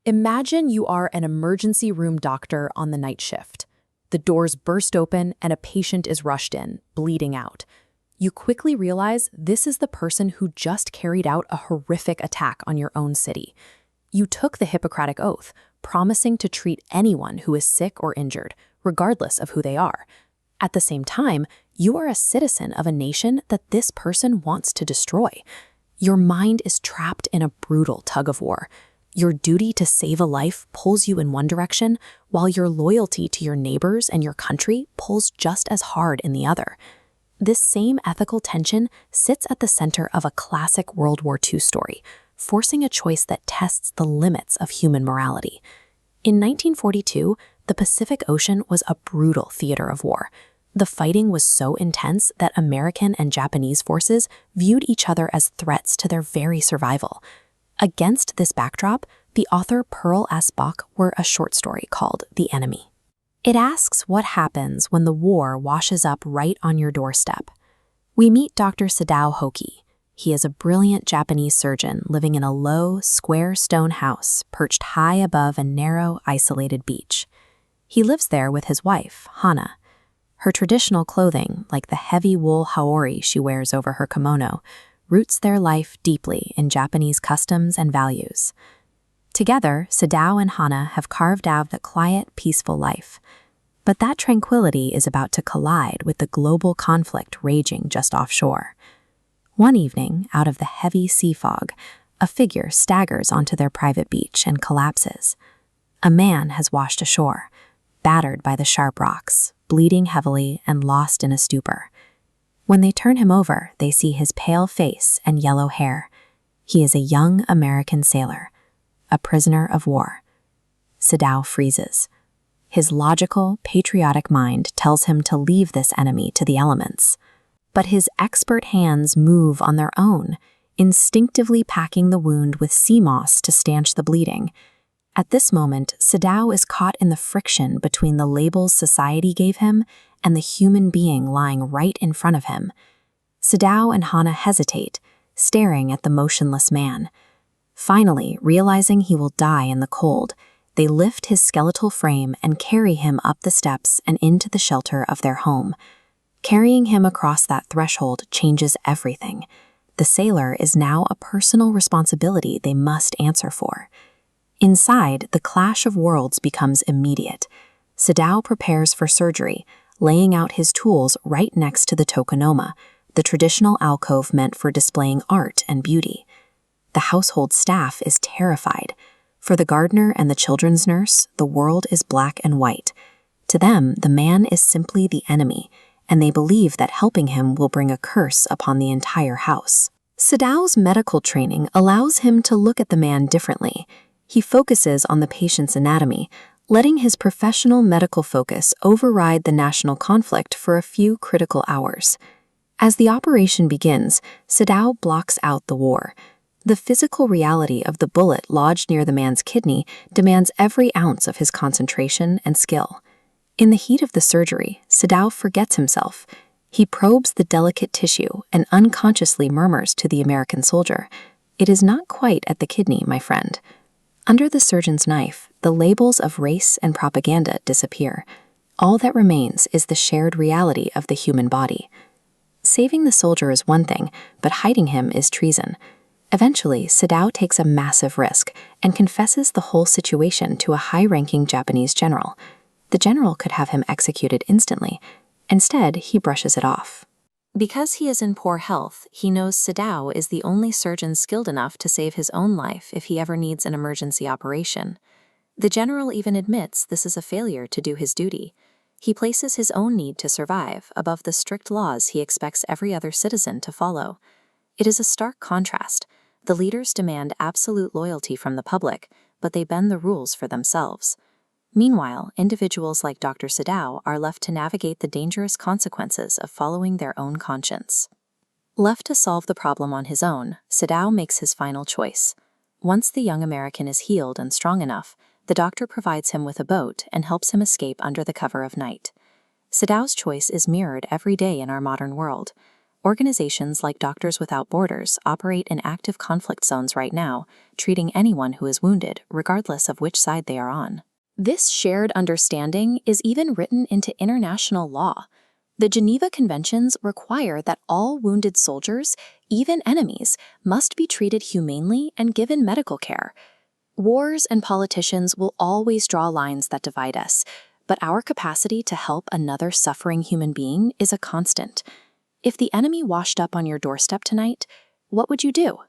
Imagine you are an emergency room doctor on the night shift. The doors burst open and a patient is rushed in, bleeding out. You quickly realize this is the person who just carried out a horrific attack on your own city. You took the Hippocratic Oath, promising to treat anyone who is sick or injured, regardless of who they are. At the same time, you are a citizen of a nation that this person wants to destroy. Your mind is trapped in a brutal tug-of-war. Your duty to save a life pulls you in one direction, while your loyalty to your neighbors and your country pulls just as hard in the other. This same ethical tension sits at the center of a classic World War II story, forcing a choice that tests the limits of human morality. In 1942, the Pacific Ocean was a brutal theater of war. The fighting was so intense that American and Japanese forces viewed each other as threats to their very survival. Against this backdrop, the author Pearl S. Buck wrote a short story called The Enemy. It asks what happens when the war washes up right on your doorstep. We meet Dr. Sadao Hoki. He is a brilliant Japanese surgeon living in a low, square stone house perched high above a narrow, isolated beach. He lives there with his wife, Hana. Her traditional clothing, like the heavy wool haori she wears over her kimono, roots their life deeply in Japanese customs and values. Together, Sadao and Hana have carved out a quiet, peaceful life. But that tranquility is about to collide with the global conflict raging just offshore. One evening, out of the heavy sea fog, a figure staggers onto their private beach and collapses. A man has washed ashore, battered by the sharp rocks, bleeding heavily and lost in a stupor. When they turn him over, they see his pale face and yellow hair. He is a young American sailor, a prisoner of war. Sadao freezes. His logical, patriotic mind tells him to leave this enemy to the elements. But his expert hands move on their own, instinctively packing the wound with sea moss to stanch the bleeding. At this moment, Sadao is caught in the friction between the labels society gave him and the human being lying right in front of him. Sadao and Hana hesitate, staring at the motionless man. Finally, realizing he will die in the cold, they lift his skeletal frame and carry him up the steps and into the shelter of their home. Carrying him across that threshold changes everything. The sailor is now a personal responsibility they must answer for. Inside, the clash of worlds becomes immediate. Sadao prepares for surgery, laying out his tools right next to the tokonoma, the traditional alcove meant for displaying art and beauty. The household staff is terrified. For the gardener and the children's nurse, the world is black and white. To them, the man is simply the enemy, and they believe that helping him will bring a curse upon the entire house. Sadao's medical training allows him to look at the man differently. He focuses on the patient's anatomy, letting his professional medical focus override the national conflict for a few critical hours. As the operation begins, Sadao blocks out the war. The physical reality of the bullet lodged near the man's kidney demands every ounce of his concentration and skill. In the heat of the surgery, Sadao forgets himself. He probes the delicate tissue and unconsciously murmurs to the American soldier, "It is not quite at the kidney, my friend." Under the surgeon's knife, the labels of race and propaganda disappear. All that remains is the shared reality of the human body. Saving the soldier is one thing, but hiding him is treason. Eventually, Sadao takes a massive risk and confesses the whole situation to a high-ranking Japanese general. The general could have him executed instantly. Instead, he brushes it off. Because he is in poor health, he knows Sadao is the only surgeon skilled enough to save his own life if he ever needs an emergency operation. The general even admits this is a failure to do his duty. He places his own need to survive above the strict laws he expects every other citizen to follow. It is a stark contrast. The leaders demand absolute loyalty from the public, but they bend the rules for themselves. Meanwhile, individuals like Dr. Sadao are left to navigate the dangerous consequences of following their own conscience. Left to solve the problem on his own, Sadao makes his final choice. Once the young American is healed and strong enough, the doctor provides him with a boat and helps him escape under the cover of night. Sadao's choice is mirrored every day in our modern world. Organizations like Doctors Without Borders operate in active conflict zones right now, treating anyone who is wounded, regardless of which side they are on. This shared understanding is even written into international law. The Geneva Conventions require that all wounded soldiers, even enemies, must be treated humanely and given medical care. Wars and politicians will always draw lines that divide us, but our capacity to help another suffering human being is a constant. If the enemy washed up on your doorstep tonight, what would you do?